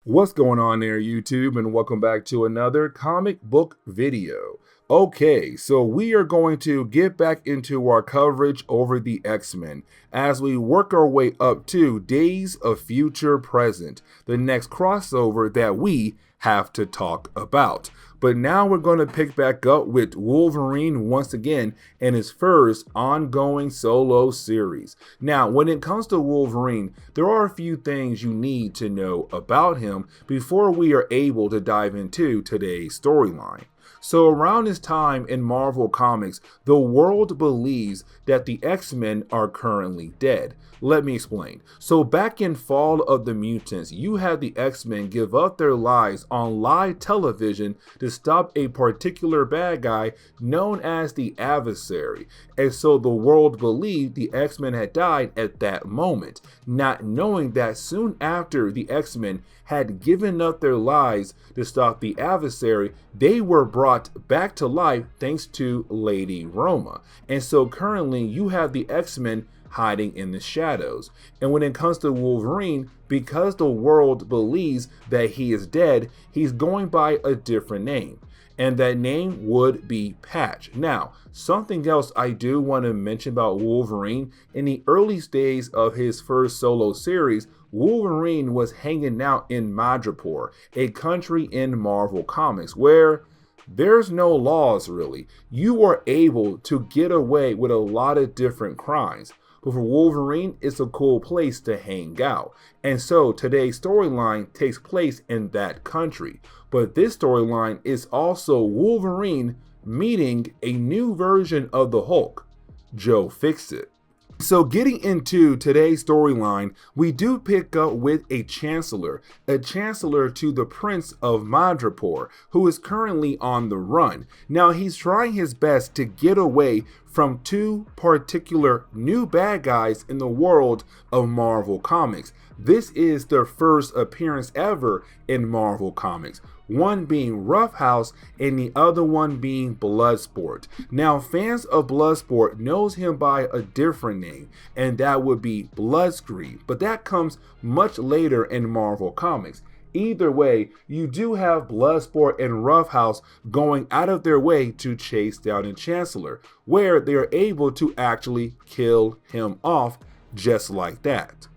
What's going on there, YouTube, and welcome back to another comic book video. Okay, so we are going to get back into our coverage over the X-Men as we work our way up to Days of Future Present, the next crossover that we have to talk about. But now we're going to pick back up with Wolverine once again in his first ongoing solo series. Now, when it comes to Wolverine, there are a few things you need to know about him before we are able to dive into today's storyline. So around this time in Marvel Comics, the world believes that the X-Men are currently dead. Let me explain. So back in Fall of the Mutants, you had the X-Men give up their lives on live television to stop a particular bad guy known as the Adversary. And so the world believed the X-Men had died at that moment, not knowing that soon after the X-Men had given up their lives to stop the Adversary, they were brought back to life thanks to Lady Roma. And so currently you have the X-Men hiding in the shadows. And when it comes to Wolverine, because the world believes that he is dead, he's going by a different name. And that name would be Patch. Now, something else I do want to mention about Wolverine, in the early days of his first solo series, Wolverine was hanging out in Madripoor, a country in Marvel Comics where there's no laws really. You are able to get away with a lot of different crimes. But for Wolverine, it's a cool place to hang out. And so today's storyline takes place in that country. But this storyline is also Wolverine meeting a new version of the Hulk, Joe Fixit. So getting into today's storyline, we do pick up with a chancellor to the Prince of Madripoor, who is currently on the run. Now he's trying his best to get away from two particular new bad guys in the world of Marvel Comics. This is their first appearance ever in Marvel Comics. One being Roughhouse and the other one being Bloodsport. Now fans of Bloodsport knows him by a different name, and that would be Bloodscream, but that comes much later in Marvel Comics. Either way, you do have Bloodsport and Roughhouse going out of their way to chase down the Chancellor, where they are able to actually kill him off just like that.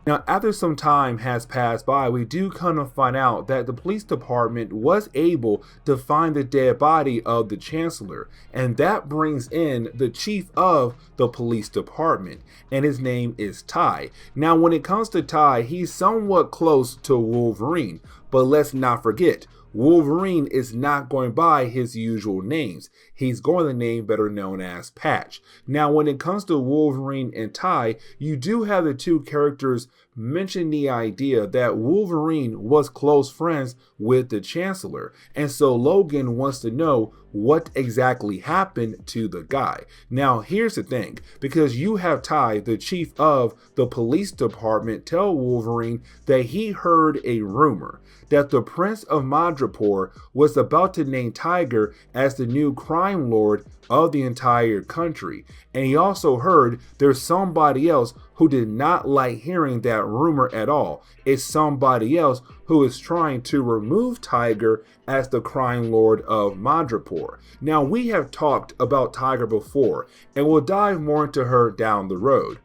Now, after some time has passed by, we do kind of find out that the police department was able to find the dead body of the Chancellor, and that brings in the chief of the police department, and his name is Ty. Now, when it comes to Ty, he's somewhat close to Wolverine, but let's not forget, Wolverine is not going by his usual names. He's going the name better known as Patch. Now, when it comes to Wolverine and Ty, you do have the two characters mention the idea that Wolverine was close friends with the Chancellor. And so Logan wants to know what exactly happened to the guy. Now, here's the thing, because you have Ty, the chief of the police department, tell Wolverine that he heard a rumor that the Prince of Madripoor was about to name Tiger as the new crime lord of the entire country. And he also heard there's somebody else who did not like hearing that rumor at all. It's somebody else who is trying to remove Tiger as the crime lord of Madripoor. Now, we have talked about Tiger before, and we'll dive more into her down the road.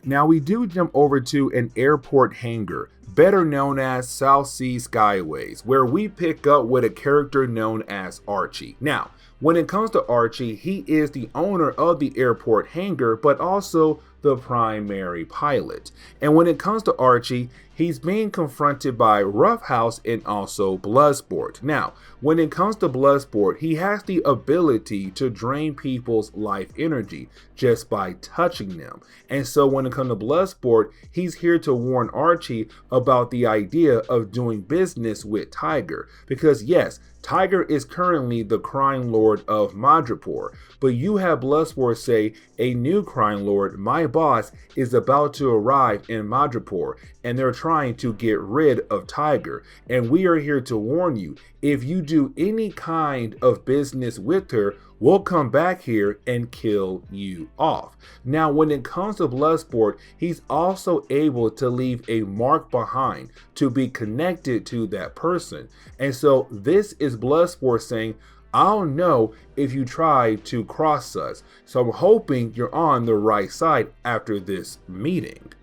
Now, we do jump over to an airport hangar, better known as South Sea Skyways, where we pick up with a character known as Archie. Now, when it comes to Archie, he is the owner of the airport hangar, but also the primary pilot. And when it comes to Archie, he's being confronted by Roughhouse and also Bloodsport. Now, when it comes to Bloodsport, he has the ability to drain people's life energy just by touching them. And so when it comes to Bloodsport, he's here to warn Archie about the idea of doing business with Tiger. Because yes, Tiger is currently the crime lord of Madripoor, but you have Bloodsport say a new crime lord, my boss, is about to arrive in Madripoor, and they're trying to get rid of Tiger. And we are here to warn you, if you do any kind of business with her, we'll come back here and kill you off. Now, when it comes to Bloodsport, he's also able to leave a mark behind to be connected to that person. And so this is Bloodsport saying, I'll know if you try to cross us. So I'm hoping you're on the right side after this meeting.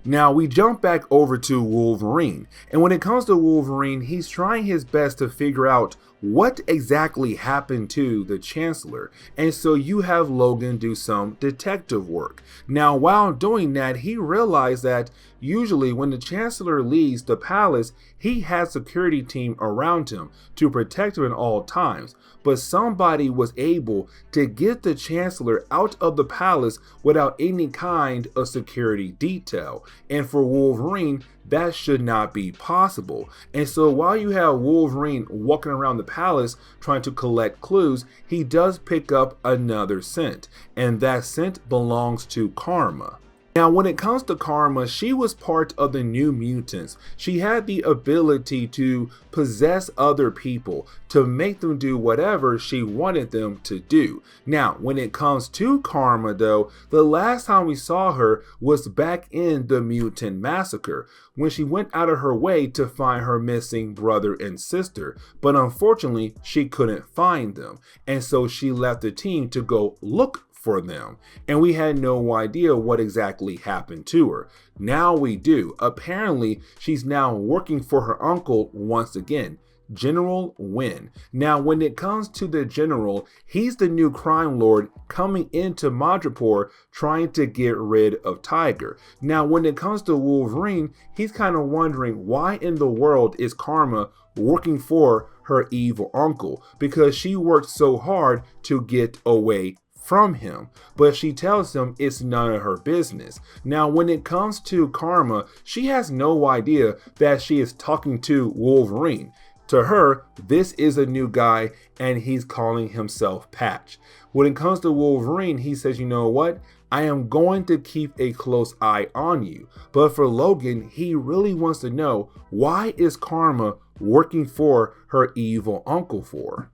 Now we jump back over to Wolverine, and when it comes to Wolverine, he's trying his best to figure out what exactly happened to the Chancellor, and so you have Logan do some detective work. Now while doing that, he realized that usually when the Chancellor leaves the palace, he has security team around him to protect him at all times. But somebody was able to get the Chancellor out of the palace without any kind of security detail. And for Wolverine, that should not be possible. And so while you have Wolverine walking around the palace trying to collect clues, he does pick up another scent, and that scent belongs to Karma. Now, when it comes to Karma, she was part of the New Mutants. She had the ability to possess other people, to make them do whatever she wanted them to do. Now, when it comes to Karma, though, the last time we saw her was back in the Mutant Massacre, when she went out of her way to find her missing brother and sister. But unfortunately, she couldn't find them. And so she left the team to go look for them, and we had no idea what exactly happened to her. Now we do. Apparently, she's now working for her uncle once again, General Wynn. Now, when it comes to the General, he's the new crime lord coming into Madripoor trying to get rid of Tiger. Now, when it comes to Wolverine, he's kind of wondering why in the world is Karma working for her evil uncle, because she worked so hard to get away from him, but she tells him it's none of her business. Now, when it comes to Karma, she has no idea that she is talking to Wolverine. To her, this is a new guy, and he's calling himself Patch. When it comes to Wolverine, he says, you know what? I am going to keep a close eye on you. But for Logan, he really wants to know, why is Karma working for her evil uncle for?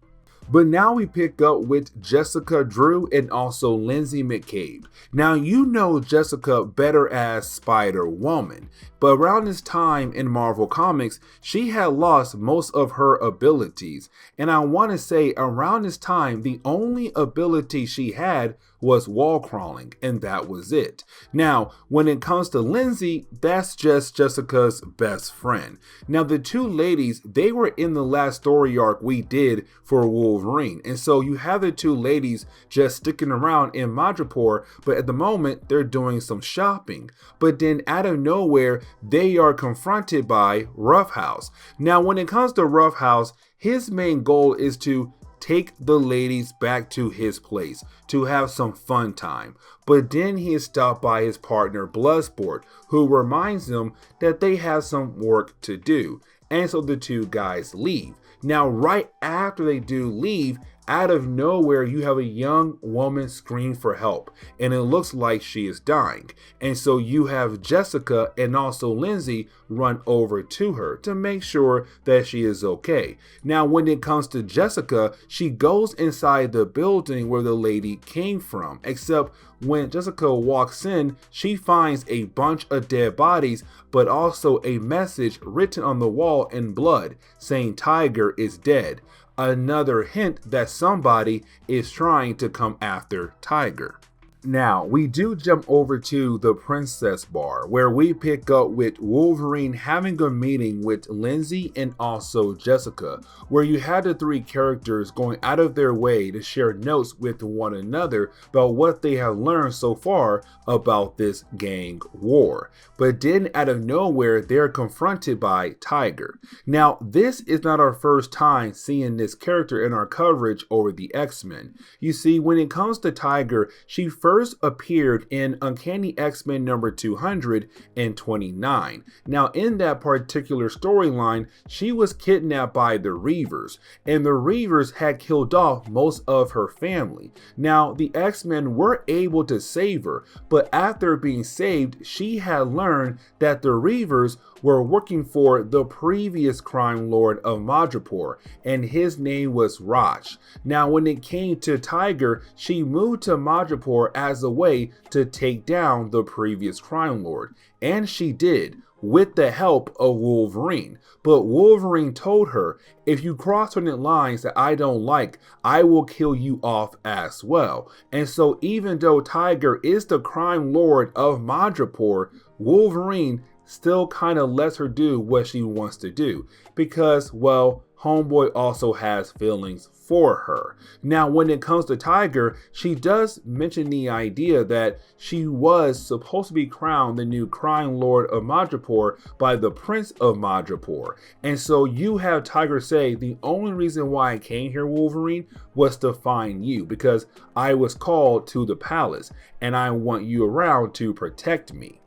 But now we pick up with Jessica Drew and also Lindsay McCabe. Now you know Jessica better as Spider-Woman, but around this time in Marvel Comics, she had lost most of her abilities. And I want to say around this time, the only ability she had was wall crawling, and that was it. Now, when it comes to Lindsay, that's just Jessica's best friend. Now, the two ladies, they were in the last story arc we did for Wolverine, and so you have the two ladies just sticking around in Madripoor, but at the moment, they're doing some shopping. But then out of nowhere, they are confronted by Roughhouse. Now, when it comes to Roughhouse, his main goal is to take the ladies back to his place to have some fun time. But then he is stopped by his partner Bloodsport, who reminds him that they have some work to do. And so the two guys leave. Now, right after they do leave, out of nowhere, you have a young woman scream for help, and it looks like she is dying. And so you have Jessica and also Lindsay run over to her to make sure that she is okay. Now, when it comes to Jessica, she goes inside the building where the lady came from, except when Jessica walks in, she finds a bunch of dead bodies, but also a message written on the wall in blood saying Tiger is dead. Another hint that somebody is trying to come after Tiger. Now, we do jump over to the Princess Bar, where we pick up with Wolverine having a meeting with Lindsay and also Jessica, where you had the three characters going out of their way to share notes with one another about what they have learned so far about this gang war. But then out of nowhere, they're confronted by Tiger. Now, this is not our first time seeing this character in our coverage over the X-Men. You see, when it comes to Tiger, she first first appeared in Uncanny X-Men number 229. Now, in that particular storyline, she was kidnapped by the Reavers, and the Reavers had killed off most of her family. Now, the X-Men were able to save her, but after being saved, she had learned that the Reavers were working for the previous crime lord of Madripoor, and his name was Raj. Now, when it came to Tiger, she moved to Madripoor as a way to take down the previous crime lord, and she did, with the help of Wolverine. But Wolverine told her, if you cross certain lines that I don't like, I will kill you off as well. And so even though Tiger is the crime lord of Madripoor, Wolverine still kind of lets her do what she wants to do because, well, homeboy also has feelings for her. Now, when it comes to Tiger, she does mention the idea that she was supposed to be crowned the new crime lord of Madripoor by the Prince of Madripoor. And so you have Tiger say, the only reason why I came here, Wolverine, was to find you because I was called to the palace and I want you around to protect me.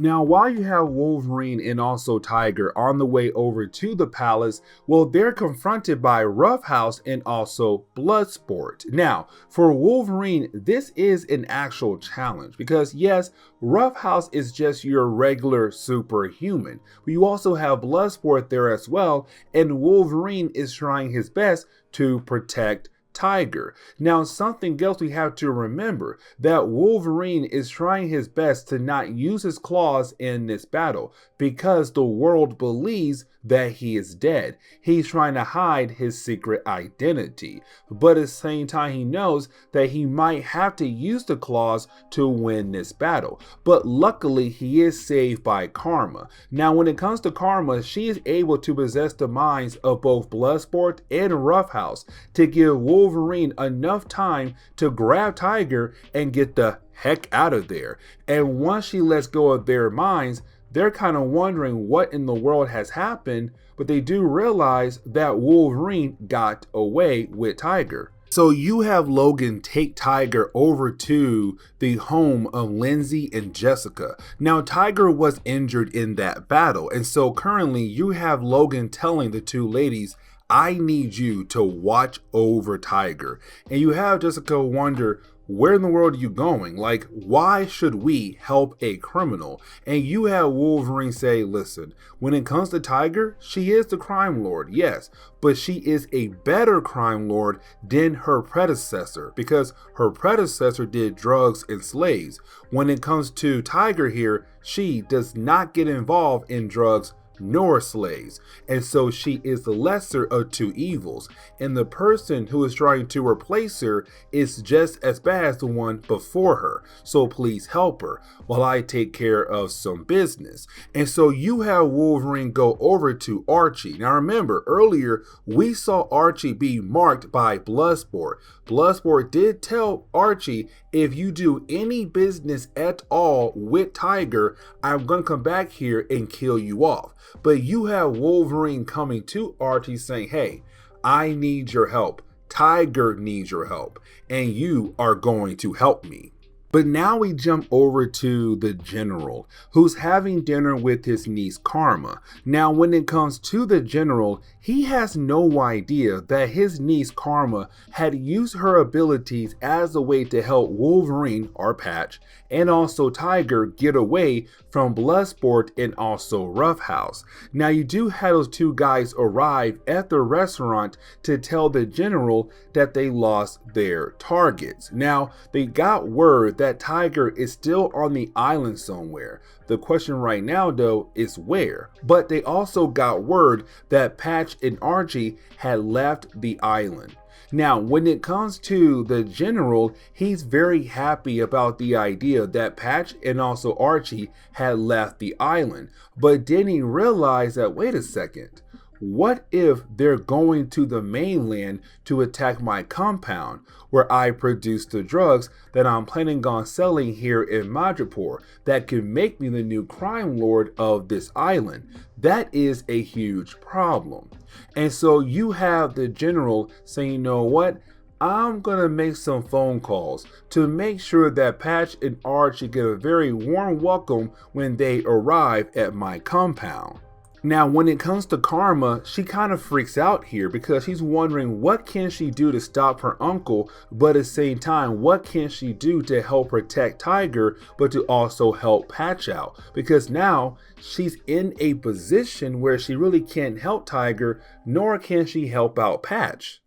Now, while you have Wolverine and also Tiger on the way over to the palace, well, they're confronted by Roughhouse and also Bloodsport. Now, for Wolverine, this is an actual challenge because, yes, Roughhouse is just your regular superhuman, but you also have Bloodsport there as well, and Wolverine is trying his best to protect Tiger. Now, something else we have to remember, that Wolverine is trying his best to not use his claws in this battle because the world believes that he is dead. He's trying to hide his secret identity, but at the same time he knows that he might have to use the claws to win this battle. But luckily he is saved by Karma. Now, when it comes to Karma, she is able to possess the minds of both Bloodsport and Roughhouse to give Wolverine enough time to grab Tiger and get the heck out of there. And once she lets go of their minds, they're kind of wondering what in the world has happened, but they do realize that Wolverine got away with Tiger. So you have Logan take Tiger over to the home of Lindsay and Jessica. Now, Tiger was injured in that battle, and so currently you have Logan telling the two ladies, I need you to watch over Tiger. And you have Jessica wonder, where in the world are you going? Like, why should we help a criminal? And you have Wolverine say, listen, when it comes to Tiger, she is the crime lord, yes, but she is a better crime lord than her predecessor because her predecessor did drugs and slaves. When it comes to Tiger here, she does not get involved in drugs nor slaves, and so she is the lesser of two evils, and the person who is trying to replace her is just as bad as the one before her, so please help her while I take care of some business. And so you have Wolverine go over to Archie. Now remember, earlier we saw Archie be marked by Bloodsport. Bloodsport did tell Archie, if you do any business at all with Tiger, I'm gonna come back here and kill you off. But you have Wolverine coming to Archie saying, hey, I need your help. Tiger needs your help, and you are going to help me. But now we jump over to the general, who's having dinner with his niece Karma. Now, when it comes to the general, he has no idea that his niece Karma had used her abilities as a way to help Wolverine, or Patch, and also Tiger get away from Bloodsport and also Roughhouse. Now, you do have those two guys arrive at the restaurant to tell the general that they lost their targets. Now, they got word that Tiger is still on the island somewhere. The question right now, though, is where. But they also got word that Patch and Archie had left the island. Now, when it comes to the general, he's very happy about the idea that Patch and also Archie had left the island. But then he realized that, wait a second, what if they're going to the mainland to attack my compound where I produce the drugs that I'm planning on selling here in Madripoor that could make me the new crime lord of this island? That is a huge problem. And so you have the general saying, you know what? I'm gonna make some phone calls to make sure that Patch and Archie get a very warm welcome when they arrive at my compound. Now, when it comes to Karma, she kind of freaks out here because she's wondering what can she do to stop her uncle, but at the same time, what can she do to help protect Tiger, but to also help Patch out? Because now she's in a position where she really can't help Tiger, nor can she help out Patch.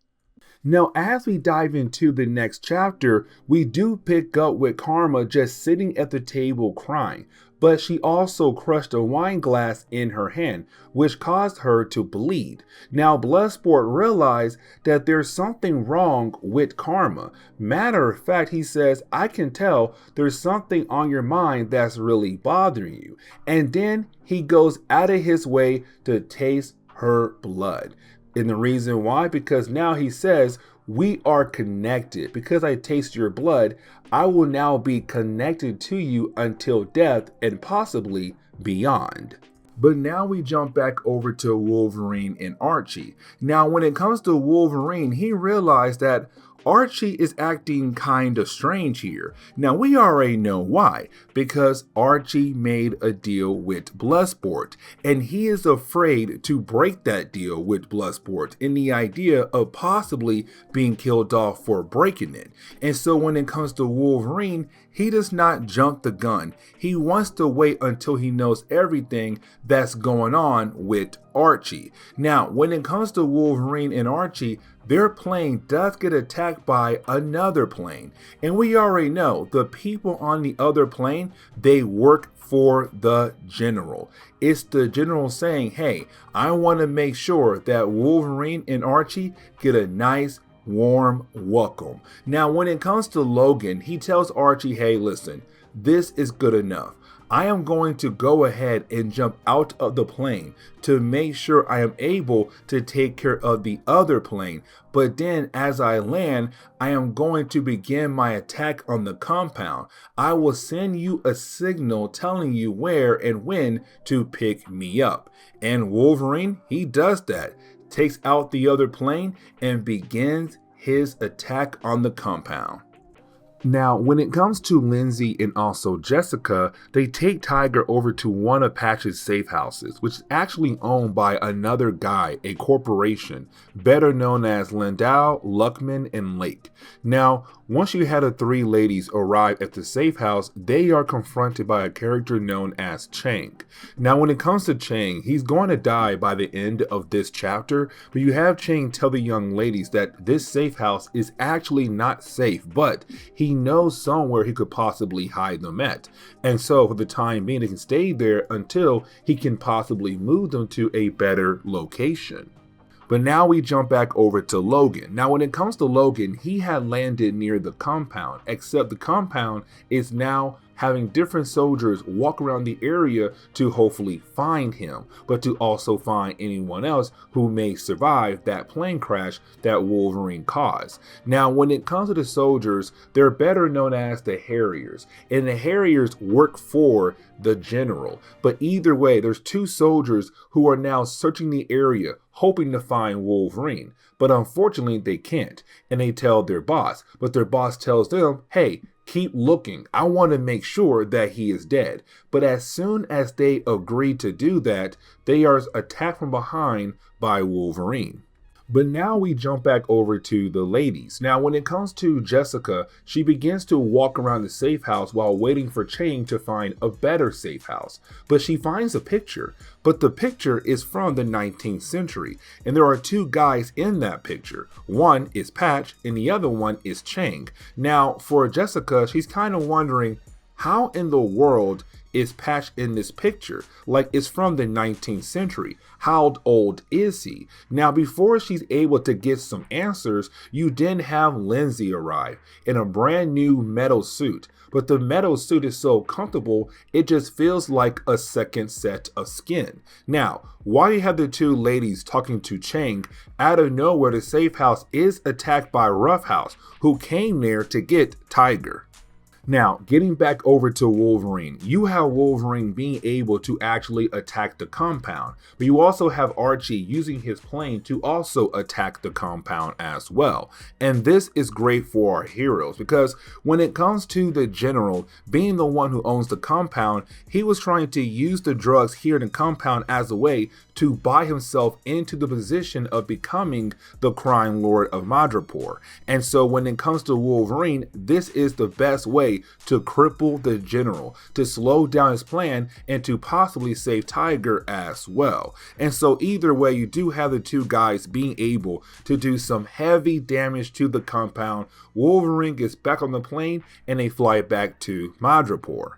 Now, as we dive into the next chapter, we do pick up with Karma just sitting at the table crying, but she also crushed a wine glass in her hand, which caused her to bleed. Now, Bloodsport realized that there's something wrong with Karma. Matter of fact, he says, I can tell there's something on your mind that's really bothering you. And then he goes out of his way to taste her blood. And the reason why, because now he says, we are connected. Because I taste your blood, I will now be connected to you until death and possibly beyond. But now we jump back over to Wolverine and Archie. Now, when it comes to Wolverine, he realized that Archie is acting kind of strange here. Now, we already know why, because Archie made a deal with Bloodsport, and he is afraid to break that deal with Bloodsport in the idea of possibly being killed off for breaking it. And so when it comes to Wolverine, he does not jump the gun. He wants to wait until he knows everything that's going on with Archie. Now, when it comes to Wolverine and Archie, their plane does get attacked by another plane. And we already know the people on the other plane, they work for the general. It's the general saying, hey, I want to make sure that Wolverine and Archie get a nice warm welcome. Now, when it comes to Logan, he tells Archie, hey, listen, this is good enough. I am going to go ahead and jump out of the plane to make sure I am able to take care of the other plane. But then as I land, I am going to begin my attack on the compound. I will send you a signal telling you where and when to pick me up. And Wolverine, he does that, takes out the other plane and begins his attack on the compound. Now, when it comes to Lindsay and also Jessica, they take Tiger over to one of Patch's safe houses, which is actually owned by another guy, a corporation, better known as Landau, Luckman, and Lake. Now, once you had the three ladies arrive at the safe house, they are confronted by a character known as Chang. Now, when it comes to Chang, he's going to die by the end of this chapter, but you have Chang tell the young ladies that this safe house is actually not safe, but he knows somewhere he could possibly hide them at. And so for the time being, they can stay there until he can possibly move them to a better location. But now we jump back over to Logan. Now, when it comes to Logan, he had landed near the compound, except the compound is now having different soldiers walk around the area to hopefully find him, but to also find anyone else who may survive that plane crash that Wolverine caused. Now, when it comes to the soldiers, they're better known as the Harriers, and the Harriers work for the general. But either way, there's two soldiers who are now searching the area, hoping to find Wolverine. But unfortunately, they can't, and they tell their boss, but their boss tells them, hey, keep looking. I want to make sure that he is dead. But as soon as they agree to do that, they are attacked from behind by Wolverine. But now we jump back over to the ladies. Now, when it comes to Jessica, she begins to walk around the safe house while waiting for Chang to find a better safe house. But she finds a picture, but the picture is from the 19th century, and there are two guys in that picture. One is Patch, and the other one is Chang. Now, for Jessica, she's kind of wondering, how in the world is Patch in this picture? Like, it's from the 19th century. How old is he? Now, before she's able to get some answers, you then have Lindsay arrive in a brand new metal suit. But the metal suit is so comfortable, it just feels like a second set of skin. Now, while you have the two ladies talking to Chang, out of nowhere, the safe house is attacked by Rough House, who came there to get Tiger. Now, getting back over to Wolverine, you have Wolverine being able to actually attack the compound, but you also have Archie using his plane to also attack the compound as well. And this is great for our heroes because when it comes to the general being the one who owns the compound, he was trying to use the drugs here in the compound as a way to buy himself into the position of becoming the crime lord of Madripoor. And so when it comes to Wolverine, this is the best way to cripple the general, to slow down his plan, and to possibly save Tiger as well. And so either way, you do have the two guys being able to do some heavy damage to the compound. Wolverine gets back on the plane and they fly back to Madripoor.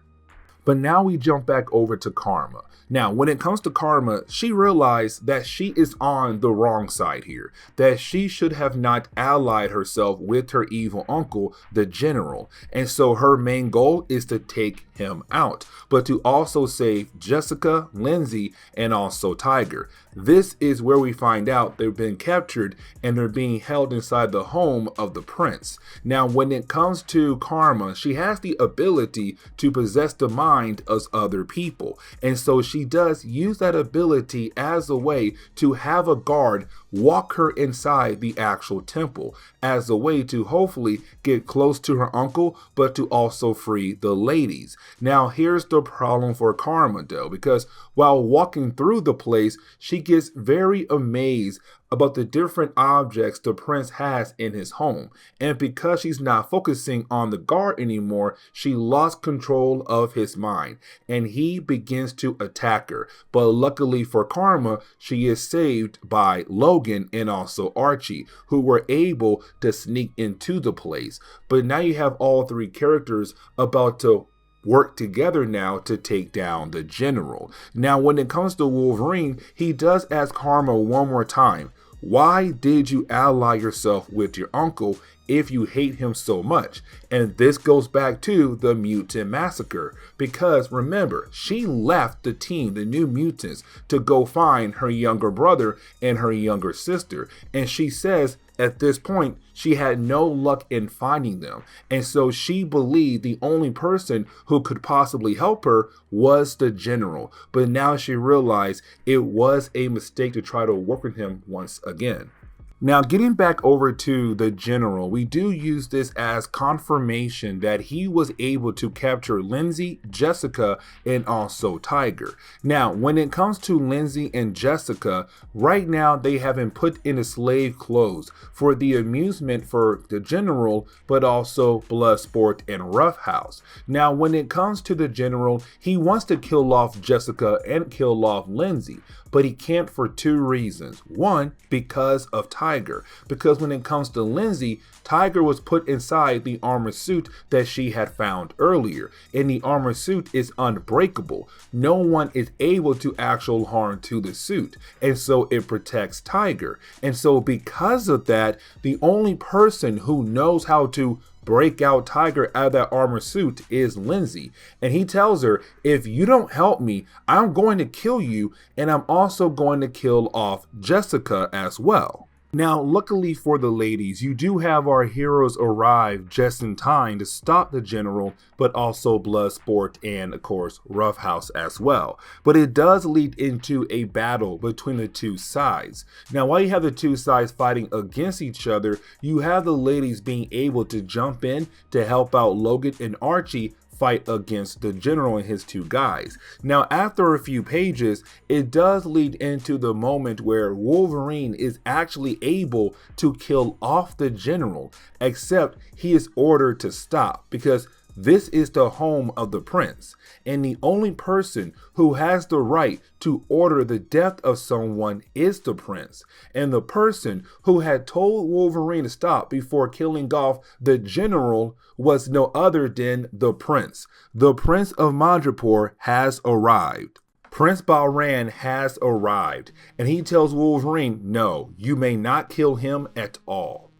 But now we jump back over to Karma. Now, when it comes to Karma, she realized that she is on the wrong side here, that she should have not allied herself with her evil uncle, the general. And so her main goal is to take him out, but to also save Jessica, Lindsay, and also Tiger. This is where we find out they've been captured and they're being held inside the home of the prince. Now, when it comes to Karma, she has the ability to possess the mind of other people. And so she does use that ability as a way to have a guard walk her inside the actual temple as a way to hopefully get close to her uncle, but to also free the ladies. Now, here's the problem for Karma though, because while walking through the place, she gets very amazed about the different objects the prince has in his home. And because she's not focusing on the guard anymore, she lost control of his mind and he begins to attack her. But luckily for Karma, she is saved by Logan and also Archie, who were able to sneak into the place. But now you have all three characters about to work together now to take down the general. Now, when it comes to Wolverine, he does ask Karma one more time, why did you ally yourself with your uncle if you hate him so much? And this goes back to the mutant massacre, because remember, she left the team, the New Mutants, to go find her younger brother and her younger sister. And she says at this point, she had no luck in finding them. And so she believed the only person who could possibly help her was the general. But now she realized it was a mistake to try to work with him once again. Now, getting back over to the general, we do use this as confirmation that he was able to capture Lindsay, Jessica, and also Tiger. Now, when it comes to Lindsay and Jessica, right now they have been put into slave clothes for the amusement for the general, but also Bloodsport and Roughhouse. Now, when it comes to the general, he wants to kill off Jessica and kill off Lindsay, but he can't for two reasons. One, because of Tiger. Because when it comes to Lindsay, Tiger was put inside the armor suit that she had found earlier. And the armor suit is unbreakable. No one is able to actual harm to the suit. And so it protects Tiger. And so because of that, the only person who knows how to break out Tiger out of that armor suit is Lindsay. And he tells her, if you don't help me, I'm going to kill you, and I'm also going to kill off Jessica as well. Now, luckily for the ladies, you do have our heroes arrive just in time to stop the general, but also Bloodsport and, of course, Roughhouse as well. But it does lead into a battle between the two sides. Now, while you have the two sides fighting against each other, you have the ladies being able to jump in to help out Logan and Archie fight against the general and his two guys. Now, after a few pages, it does lead into the moment where Wolverine is actually able to kill off the general, except he is ordered to stop because this is the home of the prince, and the only person who has the right to order the death of someone is the prince. And the person who had told Wolverine to stop before killing off the general was no other than the prince. The Prince of Madripoor has arrived. Prince Balran has arrived, and he tells Wolverine, no, you may not kill him at all.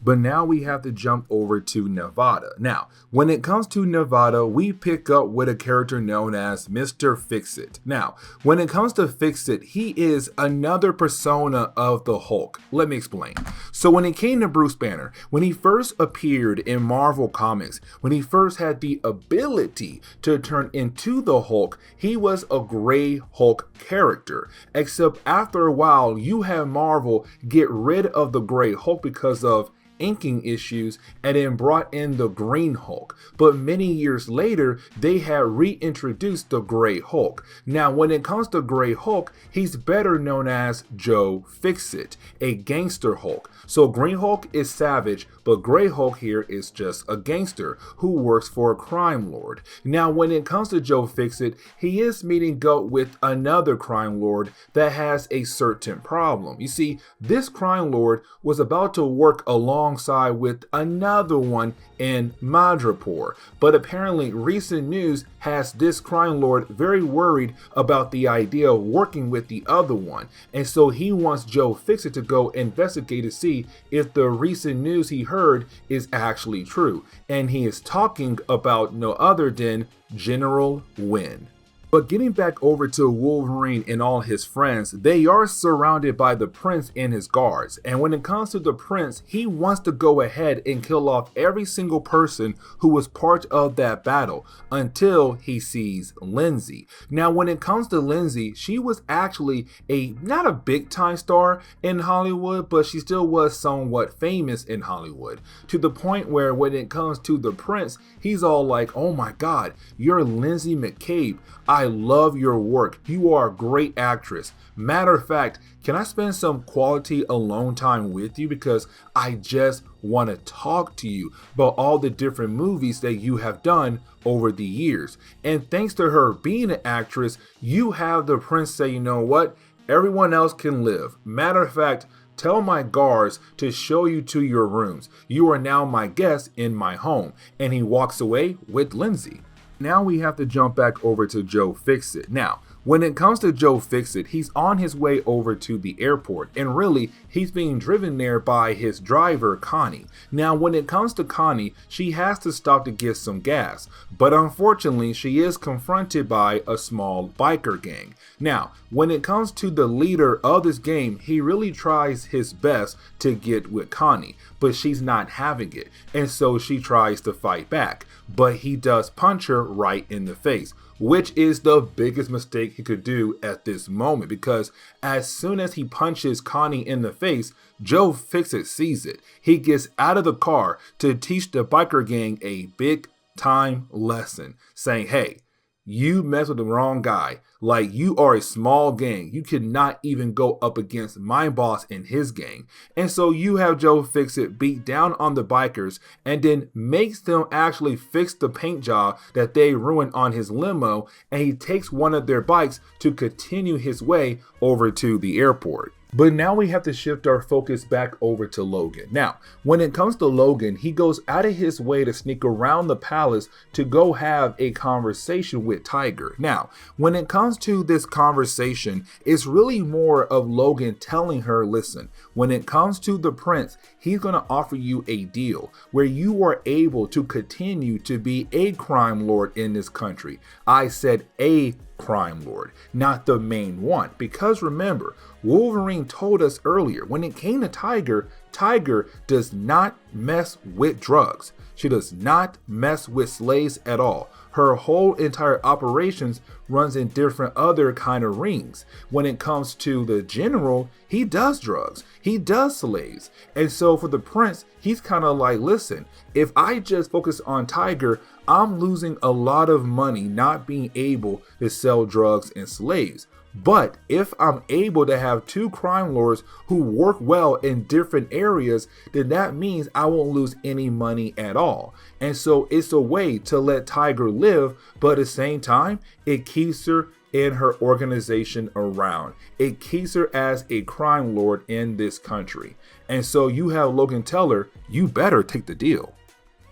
But now we have to jump over to Nevada. Now, when it comes to Nevada, we pick up with a character known as Mr. Fixit. Now, when it comes to Fixit, he is another persona of the Hulk. Let me explain. So when it came to Bruce Banner, when he first appeared in Marvel Comics, when he first had the ability to turn into the Hulk, he was a Gray Hulk character. Except after a while, you have Marvel get rid of the Gray Hulk because of inking issues and then brought in the Green Hulk. But many years later, they had reintroduced the Gray Hulk. Now, when it comes to Gray Hulk, he's better known as Joe Fixit, a gangster Hulk. So Green Hulk is savage, but Gray Hulk here is just a gangster who works for a crime lord. Now, when it comes to Joe Fixit, he is meeting up with another crime lord that has a certain problem. You see, this crime lord was about to work alongside with another one in Madripoor, but apparently recent news has this crime lord very worried about the idea of working with the other one, and so he wants Joe Fixit to go investigate to see if the recent news he heard is actually true, and he is talking about no other than General Wynn. But getting back over to Wolverine and all his friends, they are surrounded by the prince and his guards. And when it comes to the prince, he wants to go ahead and kill off every single person who was part of that battle until he sees Lindsay. Now, when it comes to Lindsay, she was actually not a big time star in Hollywood, but she still was somewhat famous in Hollywood, to the point where when it comes to the prince, he's all like, "Oh my God, you're Lindsay McCabe. I love your work. You are a great actress. Matter of fact, can I spend some quality alone time with you because I just want to talk to you about all the different movies that you have done over the years." And thanks to her being an actress, you have the prince say, "You know what? Everyone else can live. Matter of fact, tell my guards to show you to your rooms. You are now my guest in my home." And he walks away with Lindsay. Now we have to jump back over to Joe Fixit. Now, when it comes to Joe Fixit, he's on his way over to the airport, and really, he's being driven there by his driver, Connie. Now, when it comes to Connie, she has to stop to get some gas, but unfortunately, she is confronted by a small biker gang. Now, when it comes to the leader of this game, he really tries his best to get with Connie, but she's not having it, and so she tries to fight back, but he does punch her right in the face, which is the biggest mistake he could do at this moment, because as soon as he punches Connie in the face, Joe Fixit sees it. He gets out of the car to teach the biker gang a big time lesson, saying, "Hey, you mess with the wrong guy. Like, you are a small gang. You cannot even go up against my boss and his gang." And so you have Joe Fixit beat down on the bikers and then makes them actually fix the paint job that they ruined on his limo. And he takes one of their bikes to continue his way over to the airport. But now we have to shift our focus back over to Logan. Now, when it comes to Logan, he goes out of his way to sneak around the palace to go have a conversation with Tiger. Now, when it comes to this conversation, it's really more of Logan telling her, "Listen, when it comes to the prince, he's going to offer you a deal where you are able to continue to be a crime lord in this country." I said a crime lord, not the main one, because remember, Wolverine told us earlier, when it came to Tiger, Tiger does not mess with drugs. She does not mess with slaves at all. Her whole entire operations runs in different other kind of rings. When it comes to the general, he does drugs, he does slaves. And so for the prince, he's kind of like, "Listen, if I just focus on Tiger, I'm losing a lot of money not being able to sell drugs and slaves. But if I'm able to have two crime lords who work well in different areas, then that means I won't lose any money at all." And so it's a way to let Tiger live, but at the same time, it keeps her in her organization around. It keeps her as a crime lord in this country. And so you have Logan tell her, "You better take the deal."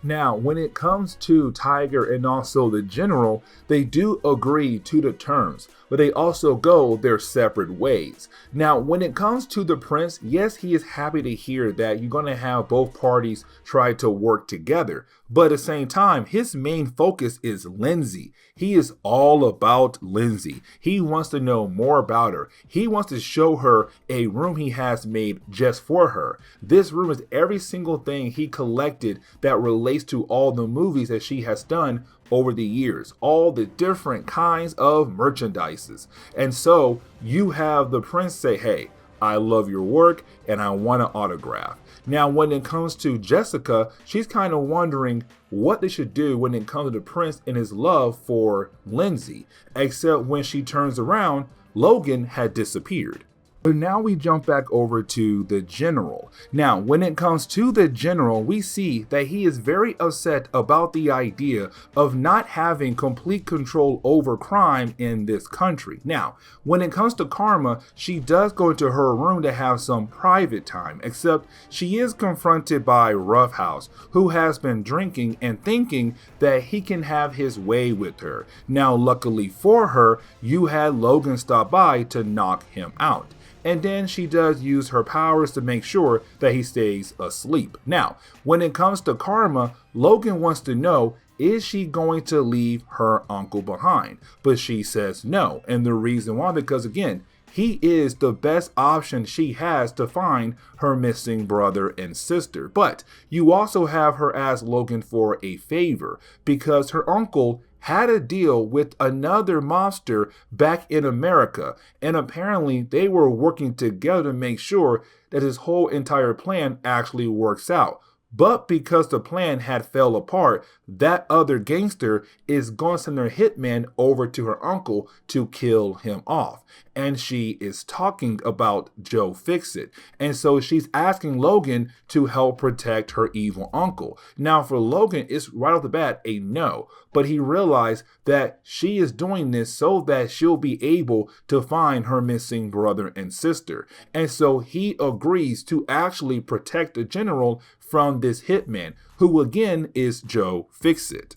Now, when it comes to Tiger and also the general, they do agree to the terms, but they also go their separate ways. Now, when it comes to the prince, yes, he is happy to hear that you're going to have both parties try to work together. But at the same time, his main focus is Lindsay. He is all about Lindsay. He wants to know more about her. He wants to show her a room he has made just for her. This room is every single thing he collected that relates to all the movies that she has done over the years, all the different kinds of merchandises. And so you have the prince say, hey, I love your work and I want an autograph. Now, when it comes to Jessica, she's kind of wondering what they should do when it comes to the prince and his love for Lindsay, except when she turns around, Logan had disappeared. But now we jump back over to the general. Now, when it comes to the general, we see that he is very upset about the idea of not having complete control over crime in this country. Now, when it comes to Karma, she does go into her room to have some private time, except she is confronted by Roughhouse, who has been drinking and thinking that he can have his way with her. Now, luckily for her, you had Logan stop by to knock him out. And then she does use her powers to make sure that he stays asleep. Now, when it comes to Karma, Logan wants to know, is she going to leave her uncle behind? But she says no. And the reason why, because again, he is the best option she has to find her missing brother and sister. But you also have her ask Logan for a favor because her uncle had a deal with another mobster back in America, and apparently they were working together to make sure that his whole entire plan actually works out. But because the plan had fell apart, that other gangster is going to send her hitman over to her uncle to kill him off. And she is talking about Joe Fixit. And so she's asking Logan to help protect her evil uncle. Now for Logan, it's right off the bat a no. But he realized that she is doing this so that she'll be able to find her missing brother and sister. And so he agrees to actually protect the general from this hitman, who again is Joe Fixit.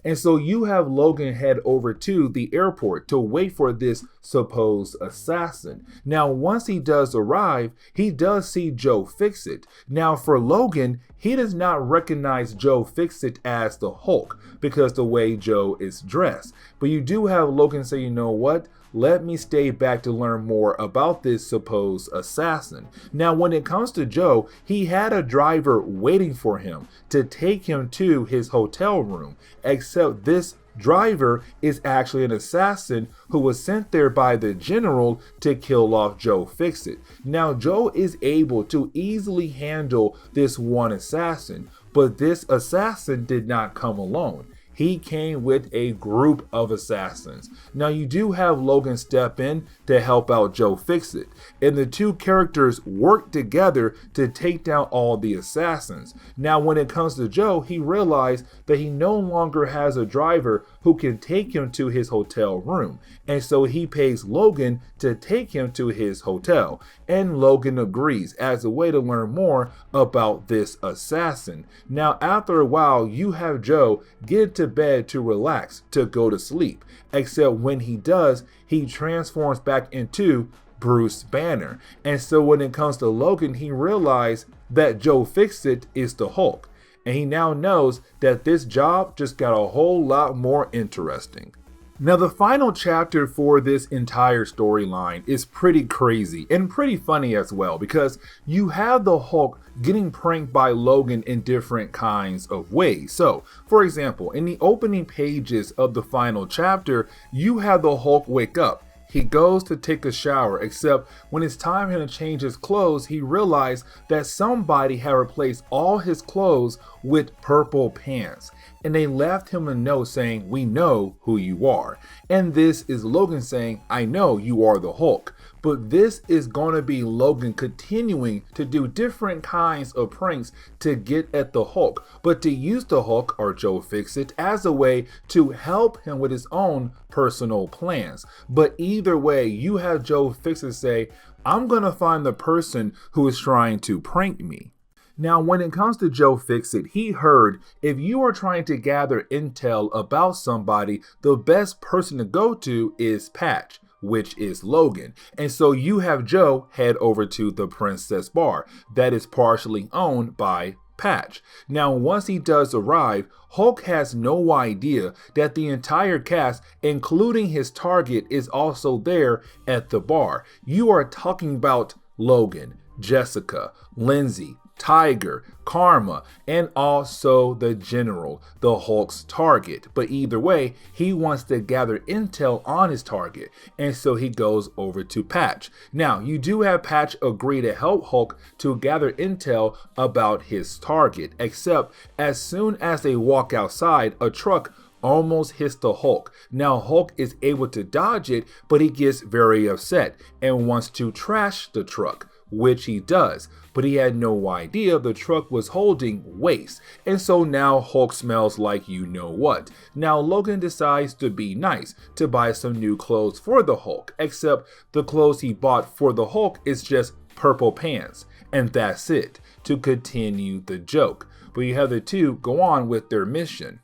And so you have Logan head over to the airport to wait for this supposed assassin. Now, once he does arrive, he does see Joe Fixit. Now, for Logan, he does not recognize Joe Fixit as the Hulk because the way Joe is dressed. But you do have Logan say, you know what? Let me stay back to learn more about this supposed assassin. Now, when it comes to Joe, he had a driver waiting for him to take him to his hotel room, except this driver is actually an assassin who was sent there by the general to kill off Joe Fixit. Now, Joe is able to easily handle this one assassin, but this assassin did not come alone. He came with a group of assassins. Now you do have Logan step in to help out Joe Fixit, and the two characters work together to take down all the assassins. Now when it comes to Joe, he realized that he no longer has a driver who can take him to his hotel room, and so he pays Logan to take him to his hotel, and Logan agrees as a way to learn more about this assassin. Now after a while, you have Joe get to bed to relax, to go to sleep, except when he does, he transforms back into Bruce Banner. And so when it comes to Logan, he realized that Joe Fixit is the Hulk, and he now knows that this job just got a whole lot more interesting. Now the final chapter for this entire storyline is pretty crazy and pretty funny as well, because you have the Hulk getting pranked by Logan in different kinds of ways. So for example, in the opening pages of the final chapter, you have the Hulk wake up. He goes to take a shower, except when it's time for him to change his clothes, he realized that somebody had replaced all his clothes with purple pants. And they left him a note saying, "We know who you are." And this is Logan saying, "I know you are the Hulk." But this is going to be Logan continuing to do different kinds of pranks to get at the Hulk, but to use the Hulk, or Joe Fixit, as a way to help him with his own personal plans. But either way, you have Joe Fixit say, "I'm going to find the person who is trying to prank me." Now, when it comes to Joe Fixit, he heard if you are trying to gather intel about somebody, the best person to go to is Patch, which is Logan. And so you have Joe head over to the Princess Bar that is partially owned by Patch. Now, once he does arrive, Hulk has no idea that the entire cast, including his target, is also there at the bar. You are talking about Logan, Jessica, Lindsay, Tiger, Karma, and also the General, the Hulk's target. But either way, he wants to gather intel on his target, and so he goes over to Patch. Now, you do have Patch agree to help Hulk to gather intel about his target, except as soon as they walk outside, a truck almost hits the Hulk. Now, Hulk is able to dodge it, but he gets very upset and wants to trash the truck, which he does, but he had no idea the truck was holding waste, and so now Hulk smells like you know what. Now Logan decides to be nice, to buy some new clothes for the Hulk, except the clothes he bought for the Hulk is just purple pants, and that's it, to continue the joke. But you have the two go on with their mission.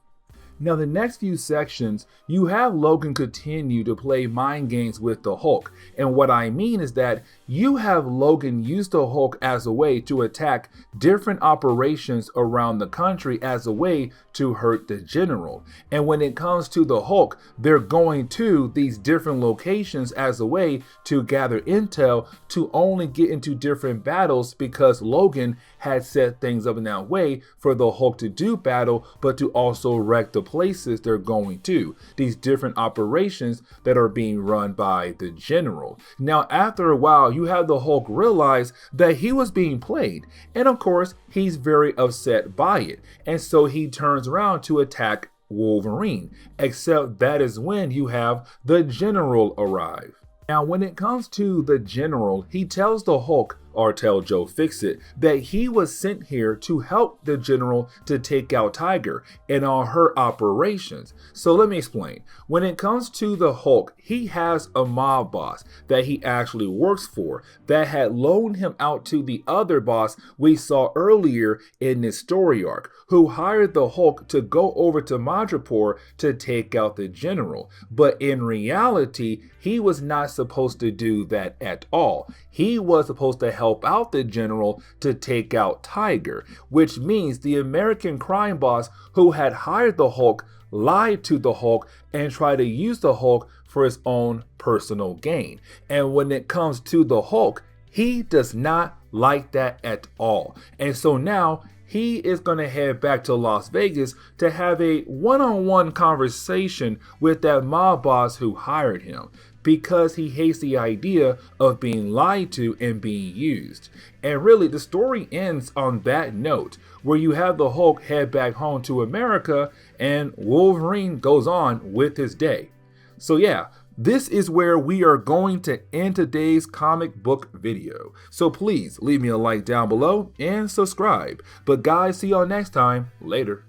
Now, the next few sections, you have Logan continue to play mind games with the Hulk. And what I mean is that you have Logan use the Hulk as a way to attack different operations around the country as a way to hurt the General. And when it comes to the Hulk, they're going to these different locations as a way to gather intel to only get into different battles, because Logan had set things up in that way for the Hulk to do battle, but to also wreck the places they're going to, these different operations that are being run by the General. Now, after a while, you have the Hulk realize that he was being played, and of course, he's very upset by it, and so he turns around to attack Wolverine, except that is when you have the General arrive. Now, when it comes to the General, he tells the Hulk, or tell Joe Fixit, that he was sent here to help the General to take out Tiger and all her operations. So let me explain. When it comes to the Hulk, he has a mob boss that he actually works for that had loaned him out to the other boss we saw earlier in this story arc, who hired the Hulk to go over to Madripoor to take out the General. But in reality, he was not supposed to do that at all. He was supposed to help out the General to take out Tiger, which means the American crime boss who had hired the Hulk lied to the Hulk and tried to use the Hulk for his own personal gain. And when it comes to the Hulk, he does not like that at all. And so now he is going to head back to Las Vegas to have a one-on-one conversation with that mob boss who hired him, because he hates the idea of being lied to and being used. And really, the story ends on that note, where you have the Hulk head back home to America and Wolverine goes on with his day. So yeah, this is where we are going to end today's comic book video. So please leave me a like down below and subscribe. But guys, see y'all next time. Later.